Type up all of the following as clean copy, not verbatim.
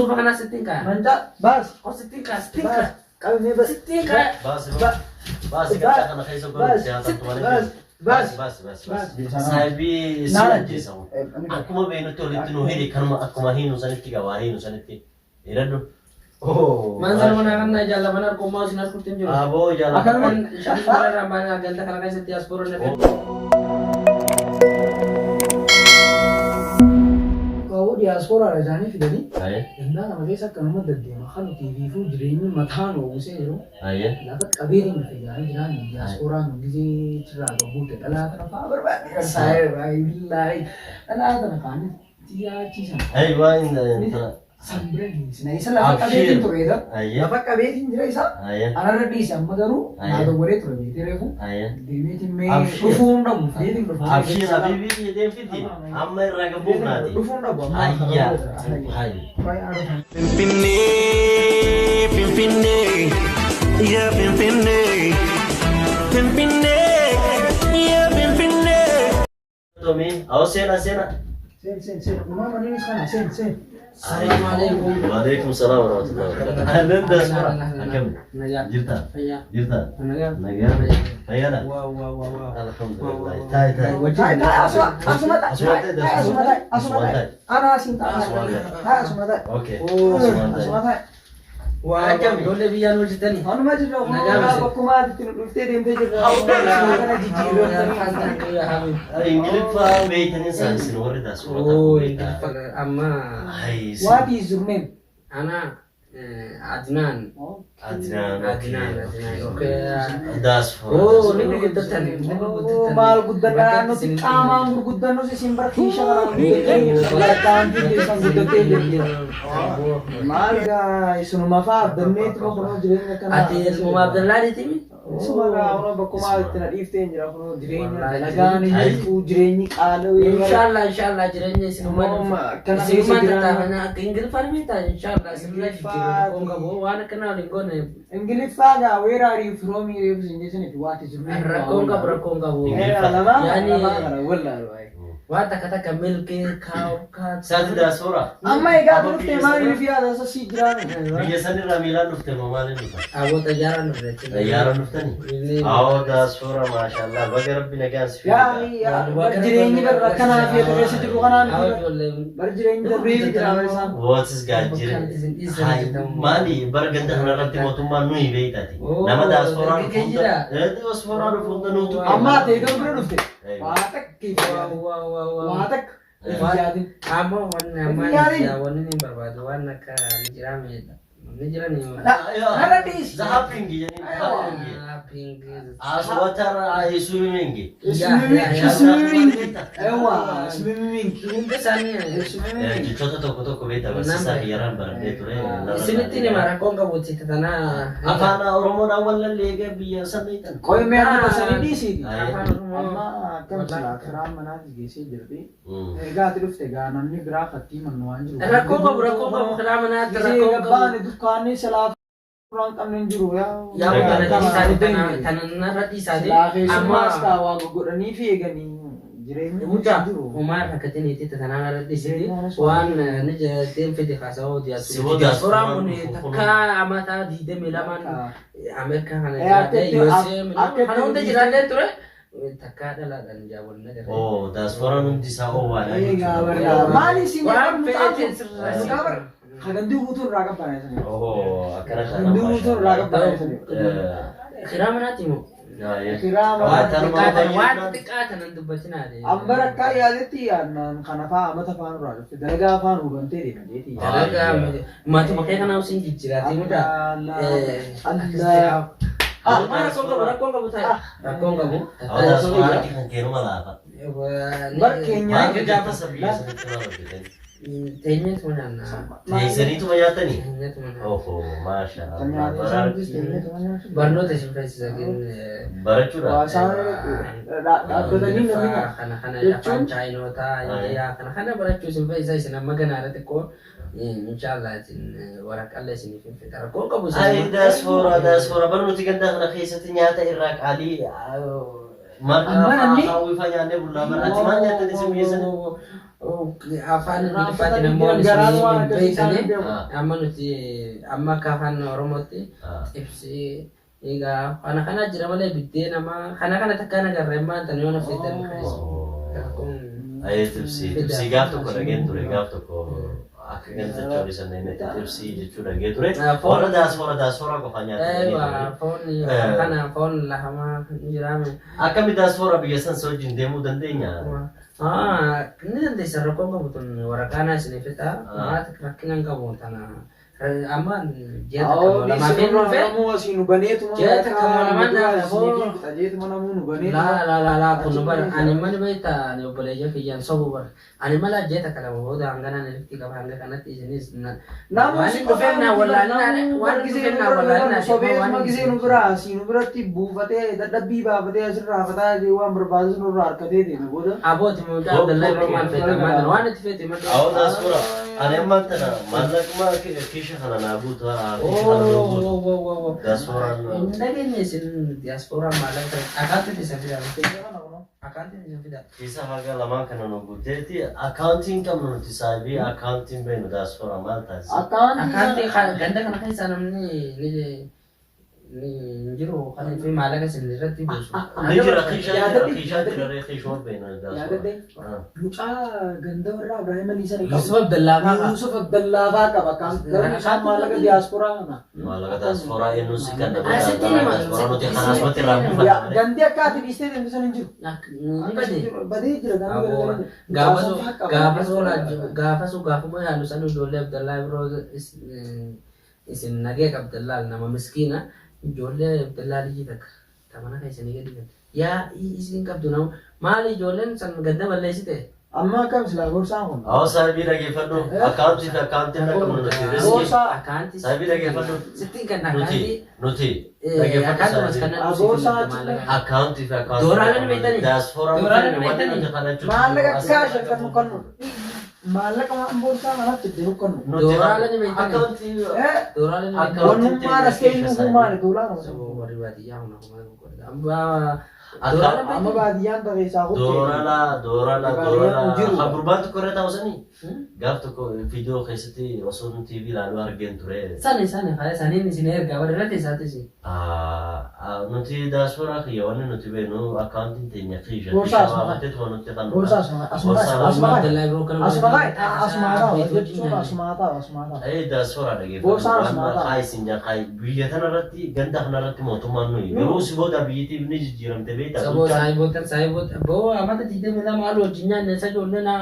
tufa kana sittinka manja bas oh sittinka kami bas sittinka bas kita kana khayso gol jahatan tuwale bas sahibi sinaji sawu akuma beenu tolitinu hili kanuma akuma hinu sanitti gawahinu sanitti iradu oh manzal mana kan jalla benar ko mau sinar kutin juro abo jalla akan insyaallah ramana ganta kana kai setiap sporo ne kau diaspora rajani fidani aye inda nama kesa kanuma dadde makhalu tv fu jireni matano usero aye dapat kabiri mafijani jirani diaspora ngizi cira gabute ala tarafa berbadi saya billahi ala tarafa dia cisa aye wa inda Sambil sini islah dapat kabiri tu reda dapat kabiri jira isa aye ana redi sama garu nado boleh tu redi terefu aye dewi tim me ufunda mu dewi abshir habibi yeden fiti amma raga buknati ufunda bu ayya hay pimpinne pimpinne ya pimpinne pimpinne ya pimpinne tomi aw sena sen mama ni sana sen Assalamualaikum. Waalaikumsalam warahmatullahi wabarakatuh. Ahlan diaspora. Akam. Jirta. Jirta. Nagar. Fayada. wow Alhamdulillah. Tai. Asumata. Ana sinta. Asumata. Okay. Asumata. Wah, dole biyan mo sitani. Ano ma jiro ko na bakuma tinudufte din te jiro. Kana jijiro tani. Ingilif pa meitani sa sinore diaspora. Oh, amma. Hai. What is your name? Ana Adnan. Adnan. Okay. Diaspora. Oh, ini kita tadi. Oh, mal guddana no si kama guddano si simbar kisha kana guddano di sang guddate mal guys no mafa danne to kono jirenga kana Ati semua Abdullah di TV. sumaga ono bakuma itina ifte njira kono jirenga lagani ku jirenyi qalo Inshallah jirenya semua. kana Semua tetapnya tinggal farmita inshallah semua konga bo wana kana lingone. English faga where are you from here representation what is your name Rakonga bo. yani wala Wata kata milki kau kat. Satu diaspora. amma ega dufte mari fi hada sa sigran Biasanya ramilan nufte mamale nufa. Abo tajaran berarti. Tayaran nuftani. Aw diaspora mashallah. Bagi Rabbi nagas fi. ya jirenyi bar kana fi to se jiru kana bar jirenyi da revi jira sa What is gajire? Hai mali barganda hanarati motumma nui beitati. Nama diaspora nufta. Diaspora nufta nutu. amma te ga bro dufte watak ki watak Amo wana ni barbadu wana ka nijirame nijirani hada dis Zahapingi yani. pingi Aswatar swimming. swimming ewa swimming pesani Choto toko beta basi sa yaran barande ture. Siniti ni marakonga buti tatana Afana Oromo na wala lega biya samitan. koi me ana pasani disi Ay. amma kan sala kram mana gisi jirbi ega dufte ga nanni gra khati manwan jiru rakonga mukhalamana rakonga bani dukani sala kurang kamen jiru ya kana disani tanan rati sade amma sta wa gugurani fi gani jireni muda umar hakatini tita tanana rati sidi wan nija tem fiti khasao dia sura mun takka amata di de melaman amerika hana yose hana unde jirane ture takka dala dan jawon na Oh, diaspora nung disao wala. mali sini wan kan pete khagandi utur raga pa sa Oh, akara khagandi utur raga pa sa kiramana timo ya. kirama tikatan ng dubatina de ambara ka yaliti an khanafa amata fan raga daga fan ubante de deti talaga matu makaya kana usin jijira timo da Allah rakonga butai rakonga bu Oh, diaspora kan kero malapa. barkenya Maka jata sabiya sa kenal gitu. tehnya sebenarnya Jason itu mayata nih. tehnya sebenarnya Oh, masya ternyata Allah. santis tehnya Bando teh sampai sesakin Baracura. Tadi kana ya pancai nota ya kana baracu sampai saya senang magana ada teko insyaallah tin warak Allah sini fitar ko ka busa Ay, diaspora baru nanti kan dah nak kisah ternyata Irak Ali. Maka kawi fanya ane bulan berarti mana tadi sembilan. afaan Ingiliffaatiin immoo isin beektanii amma nuti amma akka afaan Oromootti ibsi egaa kana jira malee biddeen nama kana takkaan agarree maanta yoo nafsitan ibsi gaaf tokko dhageen ture gaaf tokko akka gantacha bisanne ibsi jechuudha dhagee ture foon daasfoora qofa nyaata foon lahamaa jiraame akkami daasfoora biyya san wajjin deemuu dandeenya ini dandeessa rakkoon qabu tun waraqaanaa isinii fixa maata rakkinaan qabu tana amma ji'a takka lamaa fi nuufe ji'a takka lamaan laa kun bara ani mani beekta ani obboleeyyan kiyyaan sobu bara ani mala ji'a takka lama booda hanganaan irratti qaba hanga kanatti isinis waan dhufeennaa wallaalina sobeetuma gisee nu biraa siinu biratti buufatee dadhabbii baafatee asirraa fataa waan barbaadu nurraa harkatee deeme booda abooti mucaa abdallaa biroomaan feetamaa waan itti feete madda awo daasfoora ani amma tana maallaquma kiisha kana naabuuta daasfooraan indageenye isin diaaspooraan maallaqa akaantiin isa fidaa isa haga lamaan kana nu guuteeti akaantiin qabnu nuti saabii akaantiin beenu daasfoora maal taasisa akaantii ganda kana keessaa namni ni jiru kan fi maallaqa isin irratti buusu jira kiishaa beenu daasfoora mucaa ganda warraa Ibrahim Aliisan Yusuf Abdallaafaa qaba kan isaan maallaqa diaasporaa kana maallaqa daasfoora eenyu si kan daasfoora nuti kanaas mati irraa buufanna gandi akka ati dhiistee deemtu san hin jiru badee jira gaafuma yaalu san ijoollee Abdallaa biroo isin nagee Abdallaa nama miskiina ijoollee Abdallaa liji takka tamana keessanii gadi gadi yaa isin qabdu nama maali ijoolleen san ganda balleessite amma akkam silaa gorsaan kun awo saabii dhageeffadhu akaantii fi akaantiin akkuma nuti riskii akaantii saabii dhageeffadhu sittiin kan akaantii nuti dhageeffadhu akaantii fi akaantii dooraaleen beektanii daasfoora maallaqa kaasha kan nu kannu maallaqa boorsaa kanatti itti kannu dooraaleen beektanii akaantii wannummaan askeen nu maali doolaa saboo warri baadiyyaa hunaa amma baadiyyaan tabeessaa doorala gurbaan tokko irra taa'usanii gaaf tokko viidiyoo keessatti osoo nu TV ilaaluu argeen ture saniin isin ergaa warra irratti isaatis nuti daasfoora kiyya wanni nuti beenu akaantiin teenya kiisha waafatee tuma nutti kan daasfoora dhageeffatu isin jaaqaa biyya kanarratti ganda kanarratti mootummaan nuyi garuu si booda biyyittiif ni jijjiiramte Sabo saibotan bo amata tide mela malu jinya nesa jolne na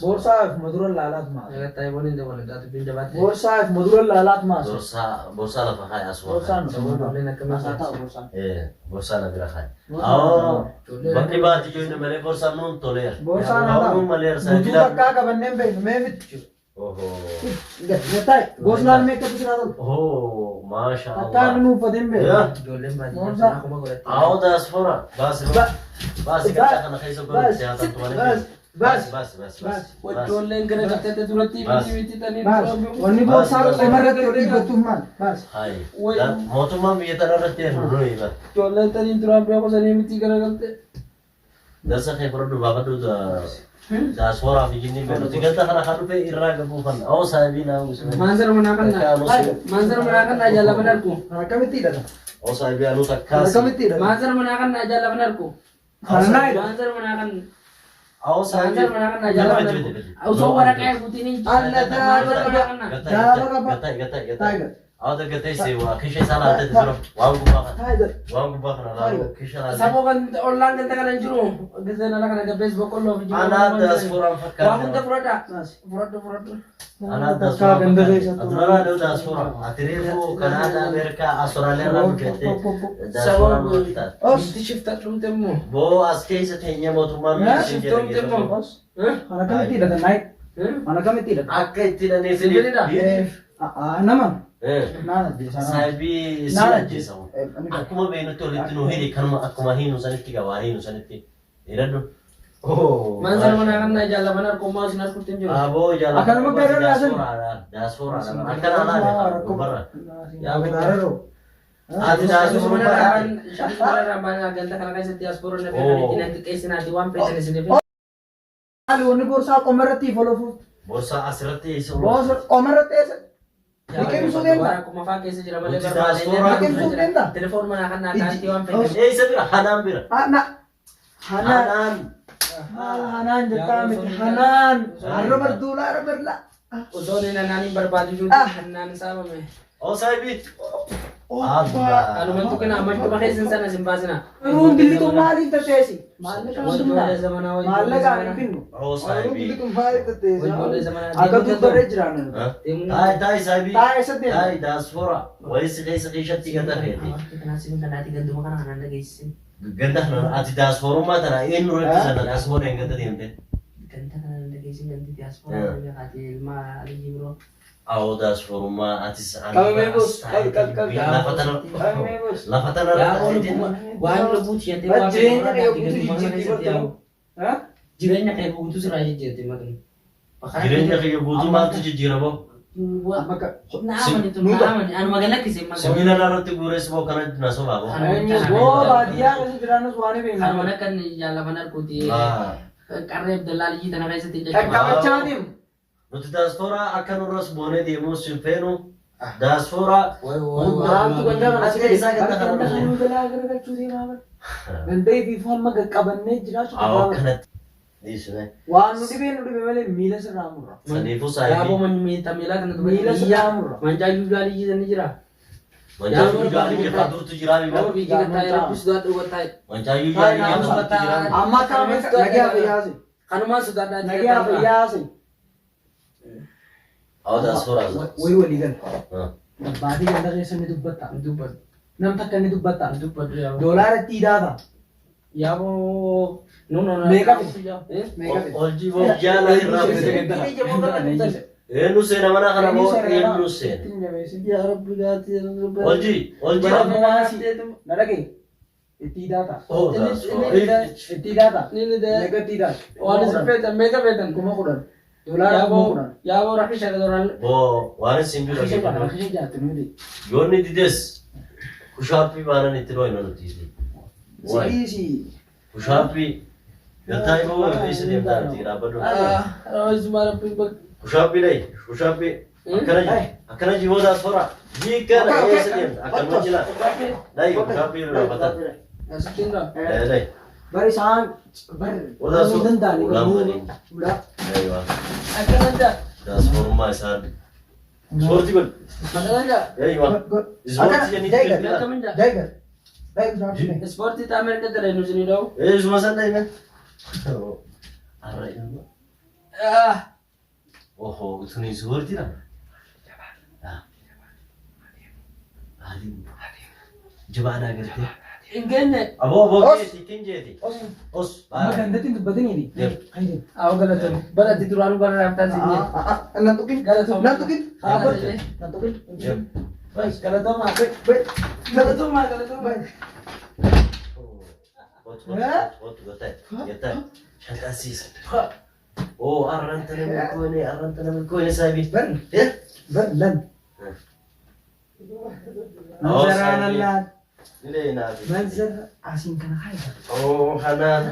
borsa mudural lalat ma tay bonin de bonin datu bin jabat borsa mudural lalat ma borsa la fakhay aswa borsa borsa la bira khay aw bakki baati joine mele borsa nun toler borsa na maler sa bila ka ka banne be me mit Gatai, goslan make up sila oh, masha Allah. Kata nu padin be. Jollen badi aku mau golek. Aw daasfoora bas kata kana kaiso go sehatan tuane. Bas. Jollen gara gatte durati biti tani. Wani bo sar emarate odi betumman. Bas. Hai. Dan motumma biya tanarate no iba. Jollen tani turabe ko sani biti gara gatte. Dasa kay produk baba tu daasfoora fi jinni beenu tiganta kana kan dhufe irraa gabuufan aw saabiina manzar manakan ajala banarku Kamitti dada. aw saabii anu takkaas Kamitti dada. manzar manakan ajala banarku manzar manakan aw saabii ajala banarku aw so wara kaya butini Allah gatai aw da gatai se wa kishe sala ta zuro wa gubba kana la kishe la sabo kan online kan takan juro gizena la kana gabes bokollo video ana daasfoora fakkaata wa hunda furada ana daasfoora ada daasfoora atirefu kanada amerika australia la bukete daasfoora mata oh di shifta tumtemo bo askeisa tenya motumma tumtemo Ana kamitti dada night. Ana kamitti dada. akka itti dane fili Naman. nana saabii si ajjeesamu akkuma beenutti walitti nu hidhi kanuma akkuma hiinu sanitti gabaa hiinu sanitti hidhadhu manzar mana kan jala benar koma sinar kutin jiro abo jala akan magara daasfoora akan ala barra ya benar Ati diaspora. Mana ganda kana kaisa diaspora na fedani nanti kaisina di wan pesan sini. Ali onni borsa qomarratti folofu. Borsa asirratti isu. Borsa qomarratti Bikin sudenda. Aku mau pakai sejira malah Bikin sudenda. Telepon mana kan nanti wan pesan. Isa bira Hanan bira. Hanan jatami Hanan. Arro berdula arro berla. Udone na nani berbaju juga Hanan sama me. Oh sahibi. Anu mentu kena aman ko pakai sana simpasina. Run dili to mali tatesi. Malle ka Boleh zaman awal. Malle ka pinu. Oh sahibi. Dili to mali tatesi. Boleh zaman. Aga tu bare jirana. Tai sahibi. Tai sadde. Tai diaspora. Wais qishatti ganda reeti. Kita nasi minta nanti gandu makan anak guys. Ganda ati diaspora ma tana enu reeti sana diaspora ganda diente. Ganda anak guys ganti diaspora ya kati ilma ali bro. Au diaspora ma ati sa. Kami mebus. Lafatan. Ya wan lebut ya Jirenya kayak butuh dijiti betul. Hah? Jirenya kayak butuh sih jati makan. Jirenya kayak butuh ma tu jira bo. Buat Maka naman itu naman anu magana kasi Semina laro ti gures bo kana naso ba bo. badia kasi jirana suane be. kan mana kan jala benar putih. Karena dalali tanah kaisa tidak. Kabacanim. Nuti diaspora akan urus bone di mus simpeno. Diaspora. Orang tu ganda mana sih bisa ganda kan bela agar curi mawar. Ganda di form mag kabanne jira su. Aw kanat. Disne. Wan nudi be mele mila se ramura. Sanifu Ya sahibi. bo minta mila kan tu Mila se ramura. manja juga di jira jira. Mancayu jari ke kadur tu jirami Kalau bo. biji kita ya pus dua dua tay. Mancayu jari ke kadur tu jirami. Amma ka me lagi apa ya sih? Kan mas sudah ada Lagi apa ya sih? Aw diaspora. Woi wali kan. Ha. Badi ganda kaisa me dubbata. Itu ber Nam takka me dubbata. itu ber ya. Dollar tidada. Ya bo no. Mega Mega. Olji bo jala irra. Ini jamu kan itu. Enu se na mana kana bo enu se. Ya Rabbi gati. Olji Narake. Tidada. Oh diaspora. Tidada. Ini deh. Mega tidada. Wani sepetan mega petan. Kuma kudan. Dollar kuma kudan. Ya bo rakisha ke doran. Bo wani simbi Rakisha lagi. bana rakisha jate nudi. Yonni dides. Kushapi bana nitiro ina nutisi. Wai. Si. Kushapi. Gatai bo isi dem dar tira bado. Semua pun Kushapi dai. Kushapi. Akana jiwo diaspora. Jika na isi dem akan menjila. Dai kushapi na pata. masukin dah. Dai. Bari sang bar. Udah so. Danda ni. Udah. Dai wa. Akan aja. Diaspora ma san. Sorti bal. Akan aja. Dai wa. Sorti yani Jaigar. Akan aja. Jaigar. Jaigar. Sport itu Amerika terlalu sini dong. Cuma santai men. Arra ini. Oh, itu nih sorti lah. Coba ada gitu. Enggak. Abo kinjeti. Os. Maganda tin badin ini. Ayo. Aku gak tahu. Berat itu lalu baru raftan sini. Nantukin. Nantukin. Nantukin. Baik, kalau tahu mah, Kalau tu mah, kalau tu mah. Fantasis. Oh, arran tanam ko ni sabi. Ban. Ya. Ban. Manzaranan lan. Nilai na. Manzar asin kana kaya. Oh, hanan.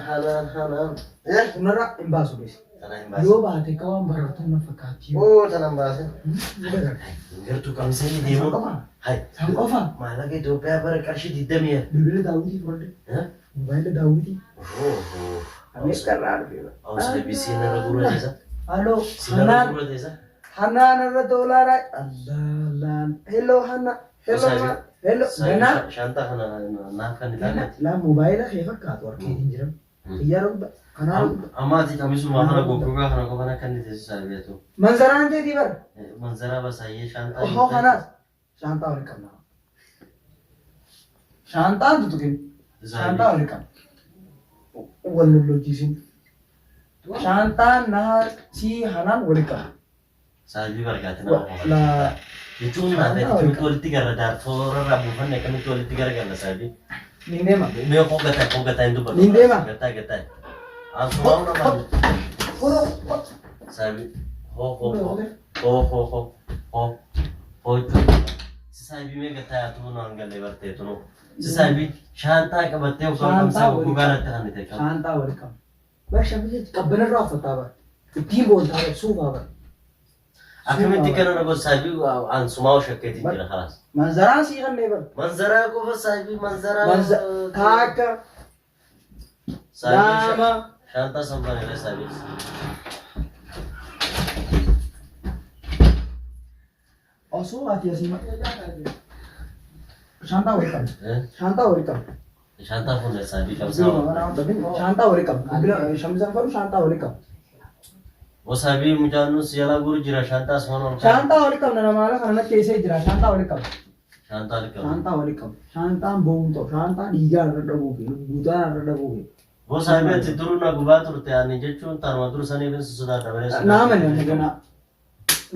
Ya, unara imbaso bis. Tanam bas. Yo ba te kawan baratun na fakati. Oh, tanam bas. Udah. Gertu kami sini demo. Hai. Sangkofa. Malagi do paper karshi didamia. Bibele Dawudi forde. Hah? Mobile Dawudi. Oh. Habis karar dia. Oh, sudah bisa na guru desa. Halo, Sina Hanan. guru desa. Hanan na dolara. Allah. Hello Hanan. Hello ma. Hello. Gana. Shanta na kan ditanya. La mobile है फकात और के दिन जरम यार kana Amati kami semua kana gogo ka kana kana kan desa sabi itu. manzaran de dibar Manzara bas aye shanta. oh kana shanta और करना shanta तो के shanta और करना wallo logisin shanta na si hanan walika Sabi berkata na. la Itu na itu politik gara dar fora rabu kan kan politik gara gara sabi. nindema Meu ko gata itu baru. Nindema. Gata. Aku mau nama. koro Sabi. Ho. Sisaabii meeqa taa'atu naan galee barteetu nu. Sisaabii shaantaa qabattee osoo qabsaa gugaarratti kan ta'e. Shaantaa wal qaba. Bashamii qabbanarraa uffataa bara. Ittiin boontaa suufaa bara. Akkamitti kana na gossaabii aan sumaa shakkeetiin jira khalaas. Manzaraa sii kannee bara. Manzaraa qofa saabii manzaraa. Kaaka. Nama. Shaantaa sanbanirra saabii. Osoo ati asii shaantaa wal qaba. Shaantaa wal qaba. Shaantaa fuula saabii qabsaa. Shaantaa wal qaba. Shamizaan faru shaantaa wal qaba. Wasaabii mujaanus yala guru jira shaantaa asmaan ol qaba. Shaantaa wal qaba nama maala kana keessee jira shaantaa wal qaba. Shaantaa wal qaba. Shaantaa wal qaba. Shaantaan boonuu ta'u shaantaan dhiigaa irra dhabuufi guutaan irra dhabuufi. Wasaabii ati duruu na gubaa turte ani jechuun taanuma dur sanii bin sodaata bareessa. Naamani ati gana.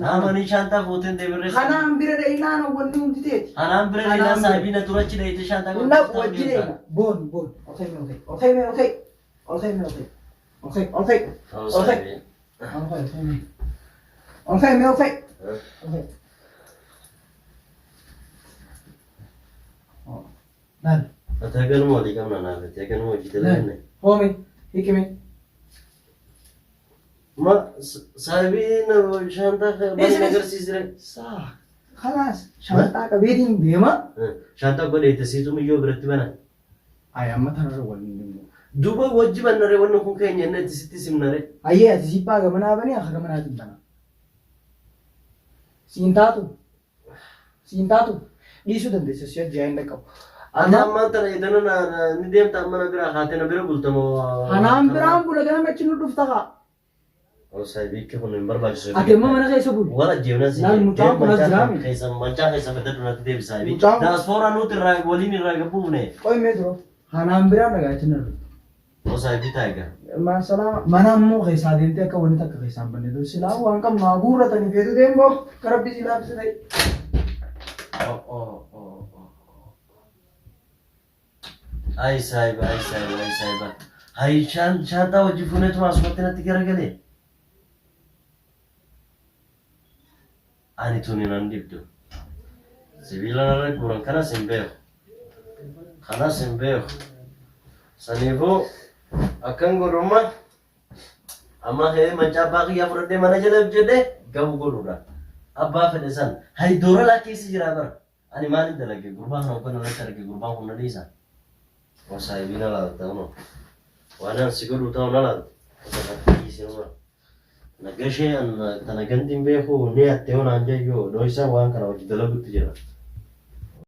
Naamani shaantaa fuuteen deebiirree. Kanaan bira dheeyinaan wanni hundi ta'eeti. Kanaan bira dheeyinaan saabii na durachi dheeyite shaantaa guddaa. Naq wajji dheeyina. Boon. Okay. Nani? Atakan mo di kam na nabe, atakan mo jitala ne. Homi, hikimi. Ma sabi na shanta ka bani nagar sisre. Sa. Khalas, shanta ka bedin dema. Shanta ko de tasi tum yo birati bana. Ay amma tanar wani. Duba wajiban nare wannan kun kai ne tisi simnare. Ayye ati sipa ga mana bani akha ga mana tin bana. Sintatu. Disu dan desa sia jain da kau. Ana mantara idana na ni dem ta mana bira khate na bira bultamo. Hanam biram bulaga na chinu dufta ka. O sai bi ke hono member ba so. Ate mo mana kaisa bul. Wala jevna si. Nal mutam ko nazrami. Kaisa mancha kaisa bedu na te sai bi. Da sfora nu te rai wali ni rai gabu ne. Koi me dro. Hanam biram daga chinu. O sai bi taiga. Masala mana mo kaisa dinte ka wani tak kaisa banne do sila wa angka magura tani fedu dembo karab sila bisai. Ay saiba. Hai shanta wajifune tu masukate na tikara gale. Ani tu ni nandiptu. Sibila na rai kurang kana sembeo. Sanibo akan goroma. Ama he manca bagi ya furde mana jede gabu gorura. Abba fedesan. Hai dora laki si jirabar. Ani mali dalage gurbang na kana lachar ke gurbang kunna disa. O sai bina la tano. Wana siguru tao nala. Asa isi no. Nagashe an tanagandim be ho ne ateo na anje yo doisa wan kana wajidala butu jira.